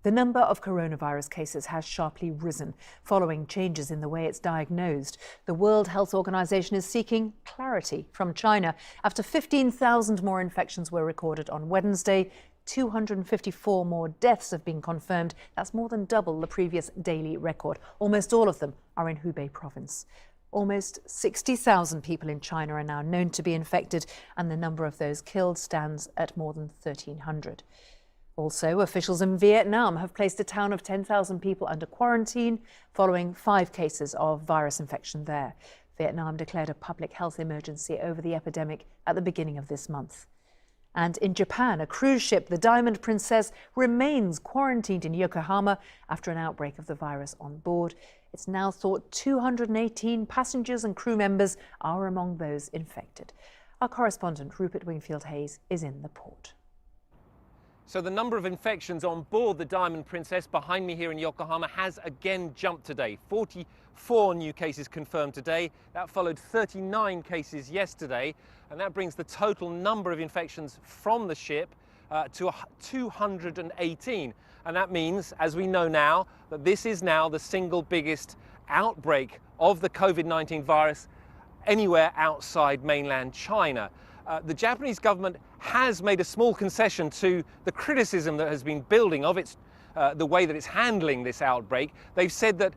The number of coronavirus cases has sharply risen following changes in the way it's diagnosed. The World Health Organization is seeking clarity from China after 15,000 more infections were recorded on Wednesday. 254 more deaths have been confirmed. That's more than double the previous daily record. Almost all of them are in Hubei province. Almost 60,000 people in China are now known to be infected, and the number of those killed stands at more than 1,300. Also, officials in Vietnam have placed a town of 10,000 people under quarantine following 5 cases of virus infection there. Vietnam declared a public health emergency over the epidemic at the beginning of this month. And in Japan, a cruise ship, the Diamond Princess, remains quarantined in Yokohama after an outbreak of the virus on board. It's now thought 218 passengers and crew members are among those infected. Our correspondent, Rupert Wingfield-Hayes, is in the port. So the number of infections on board the Diamond Princess behind me here in Yokohama has again jumped today. 44 new cases confirmed today. That followed 39 cases yesterday. And that brings the total number of infections from the ship to 218. And that means, as we know now, that this is now the single biggest outbreak of the COVID-19 virus anywhere outside mainland China. The Japanese government has made a small concession to the criticism that has been building of the way that it's handling this outbreak. They've said that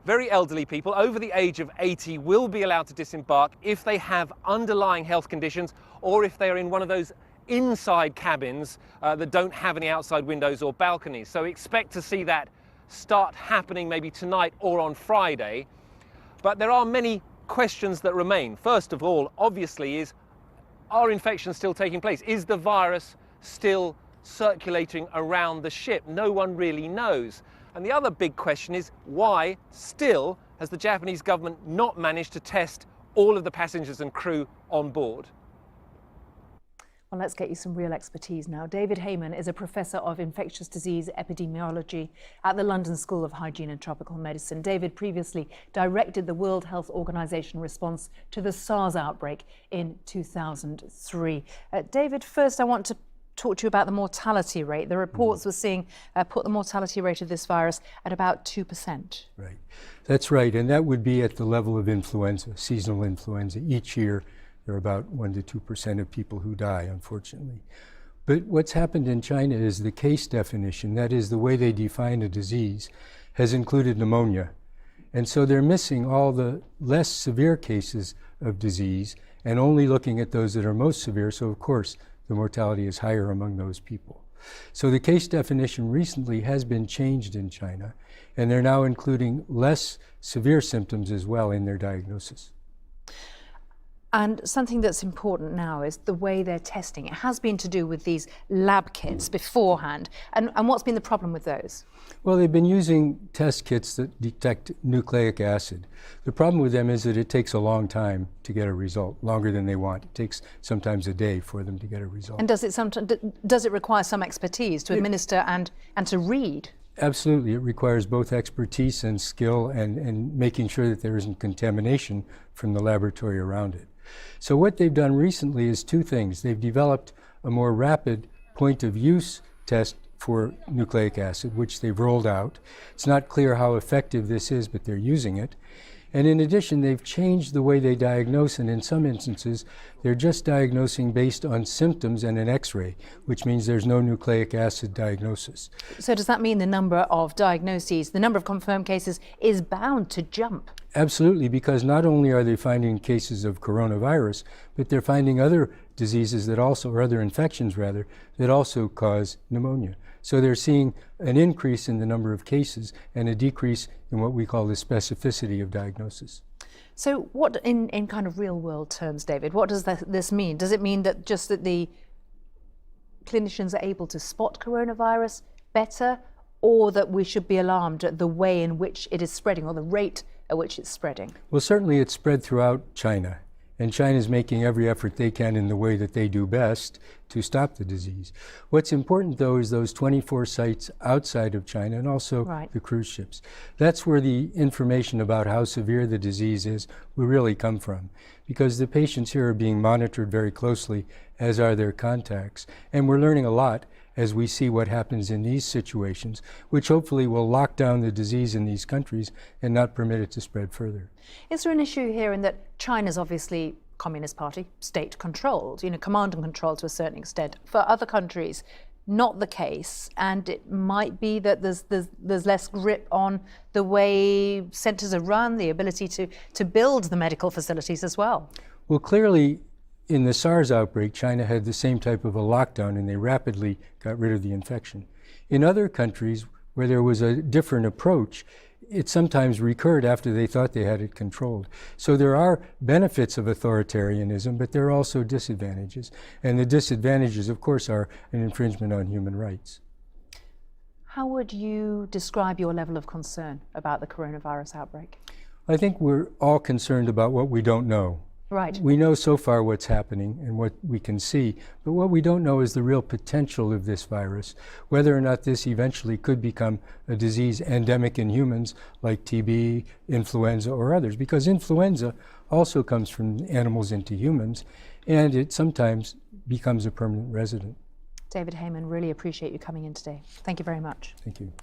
very elderly people over the age of 80 will be allowed to disembark if they have underlying health conditions or if they are in one of those inside cabins that don't have any outside windows or balconies. So expect to see that start happening maybe tonight or on Friday. But there are many questions that remain. First of all, obviously, are infections still taking place? Is the virus still circulating around the ship? No one really knows. And the other big question is, why still has the Japanese government not managed to test all of the passengers and crew on board? Well, let's get you some real expertise now. David Heymann is a professor of infectious disease epidemiology at the London School of Hygiene and Tropical Medicine. David previously directed the World Health Organization response to the SARS outbreak in 2003. David, first I want to talk to you about the mortality rate. The reports were seeing put the mortality rate of this virus at about 2%. Right, that's right, and that would be at the level of influenza, seasonal influenza. Each year there are about 1 to 2% of people who die, unfortunately. But what's happened in China is the case definition, that is the way they define a disease, has included pneumonia. And so they're missing all the less severe cases of disease and only looking at those that are most severe. So of course, the mortality is higher among those people. So the case definition recently has been changed in China, and they're now including less severe symptoms as well in their diagnosis. And something that's important now is the way they're testing. It has been to do with these lab kits beforehand. And what's been the problem with those? Well, they've been using test kits that detect nucleic acid. The problem with them is that it takes a long time to get a result, longer than they want. It takes sometimes a day for them to get a result. And does it require some expertise to administer and to read? Absolutely. It requires both expertise and skill and making sure that there isn't contamination from the laboratory around it. So what they've done recently is 2 things. They've developed a more rapid point of use test for nucleic acid, which they've rolled out. It's not clear how effective this is, but they're using it. And in addition, they've changed the way they diagnose, and in some instances, they're just diagnosing based on symptoms and an X-ray, which means there's no nucleic acid diagnosis. So does that mean the number of diagnoses, the number of confirmed cases is bound to jump? Absolutely, because not only are they finding cases of coronavirus, but they're finding other diseases that also, or other infections rather, that also cause pneumonia. So they're seeing an increase in the number of cases and a decrease in what we call the specificity of diagnosis. So what, in kind of real world terms, David, what does this mean? Does it mean that just that the clinicians are able to spot coronavirus better, or that we should be alarmed at the way in which it is spreading or the rate at which it's spreading? Well, certainly it's spread throughout China, and China's making every effort they can in the way that they do best to stop the disease. What's important, though, is those 24 sites outside of China and also the cruise ships. That's where the information about how severe the disease is will really come from, because the patients here are being monitored very closely, as are their contacts. And we're learning a lot as we see what happens in these situations, which hopefully will lock down the disease in these countries and not permit it to spread further. Is there an issue here in that China's obviously Communist Party, state controlled, command and control to a certain extent? For other countries, not the case, and it might be that there's less grip on the way centres are run, the ability to build the medical facilities as well. Well, clearly, in the SARS outbreak, China had the same type of a lockdown, and they rapidly got rid of the infection. In other countries where there was a different approach, it sometimes recurred after they thought they had it controlled. So there are benefits of authoritarianism, but there are also disadvantages. And the disadvantages, of course, are an infringement on human rights. How would you describe your level of concern about the coronavirus outbreak? I think we're all concerned about what we don't know. Right. We know so far what's happening and what we can see, but what we don't know is the real potential of this virus, whether or not this eventually could become a disease endemic in humans like TB, influenza, or others, because influenza also comes from animals into humans, and it sometimes becomes a permanent resident. David Heymann, really appreciate you coming in today. Thank you very much. Thank you.